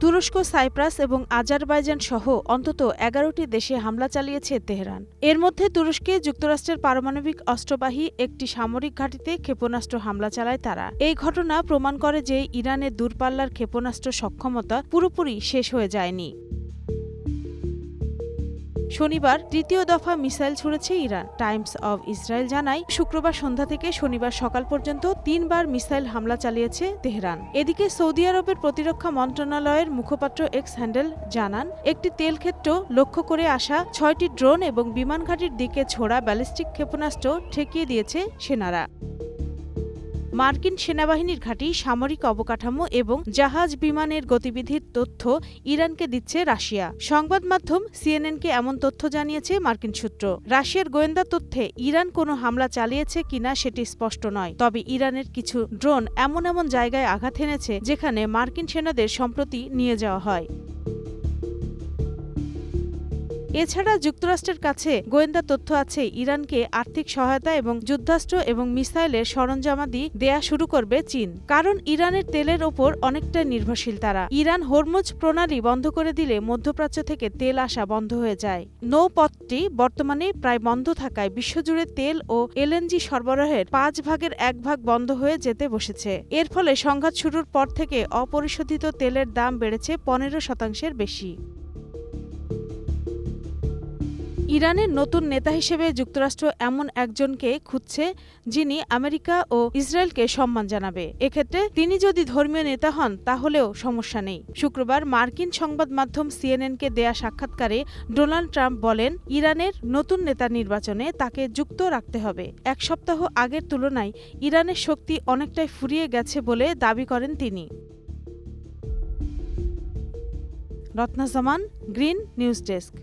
তুরস্ক, সাইপ্রাস এবং আজারবাইজান সহ অন্তত ১১টি দেশে হামলা চালিয়েছে তেহরান। এর মধ্যে তুরস্কে যুক্তরাষ্ট্রের পারমাণবিক অস্ত্রবাহী একটি সামরিক ঘাঁটিতে ক্ষেপণাস্ত্র হামলা চালায় তারা। এই ঘটনা প্রমাণ করে যে ইরানের দূরপাল্লার ক্ষেপণাস্ত্র সক্ষমতা পুরোপুরি শেষ হয়ে যায়নি। শনিবার তৃতীয় দফা মিসাইল ছুড়েছে ইরান। টাইমস অব ইসরায়েল জানায়, শুক্রবার সন্ধ্যা থেকে শনিবার সকাল পর্যন্ত ৩বার মিসাইল হামলা চালিয়েছে তেহরান। এদিকে সৌদি আরবের প্রতিরক্ষা মন্ত্রণালয়ের মুখপাত্র এক্স হ্যান্ডেল জানান, একটি তেলক্ষেত্র লক্ষ্য করে আসা ৬টি ড্রোন এবং বিমান ঘাঁটির দিকে ছোড়া ব্যালিস্টিক ক্ষেপণাস্ত্র ঠেকিয়ে দিয়েছে সেনারা। মার্কিন সেনাবাহিনীর ঘাঁটি, সামরিক অবকাঠামো এবং জাহাজ বিমানের গতিবিধির তথ্য ইরানকে দিচ্ছে রাশিয়া। সংবাদ মাধ্যম সিএনএনকে এমন তথ্য জানিয়েছে মার্কিন সূত্র। রাশিয়ার গোয়েন্দা তথ্যে ইরান কোনো হামলা চালিয়েছে কিনা সেটি স্পষ্ট নয়, তবে ইরানের কিছু ড্রোন এমন জায়গায় আঘাত হেনেছে যেখানে মার্কিন সেনাদের সম্প্রতি নিয়ে যাওয়া হয়। এছাড়া যুক্তরাষ্ট্রের কাছে গোয়েন্দা তথ্য আছে ইরানকে আর্থিক সহায়তা এবং যুদ্ধাস্ত্র এবং মিসাইলের সরঞ্জামাদি দেয়া শুরু করবে চীন। কারণ ইরানের তেলের ওপর অনেকটা নির্ভরশীল তারা। ইরান হরমুজ প্রণালী বন্ধ করে দিলে মধ্যপ্রাচ্য থেকে তেল আসা বন্ধ হয়ে যায়। নৌপথটি বর্তমানে প্রায় বন্ধ থাকায় বিশ্বজুড়ে তেল ও এলএনজি সরবরাহের 1/5 বন্ধ হয়ে যেতে বসেছে। এর ফলে সংঘাত শুরুর পর থেকে অপরিশোধিত তেলের দাম বেড়েছে 15% বেশি। ইরানের নতুন নেতা হিসেবে যুক্তরাষ্ট্র এমন একজনকে খুঁজছে যিনি আমেরিকা ও ইসরায়েলকে সম্মান জানাবে। এক্ষেত্রে তিনি যদি ধর্মীয় নেতা হন তাহলেও সমস্যা নেই। শুক্রবার মার্কিন সংবাদ মাধ্যম সিএনএনকে দেয়া সাক্ষাৎকারে ডোনাল্ড ট্রাম্প বলেন, ইরানের নতুন নেতা নির্বাচনে তাকে যুক্ত রাখতে হবে। এক সপ্তাহ আগের তুলনায় ইরানের শক্তি অনেকটাই ফুরিয়ে গেছে বলে দাবি করেন তিনি। রত্না জামান, গ্রিন নিউজ ডেস্ক।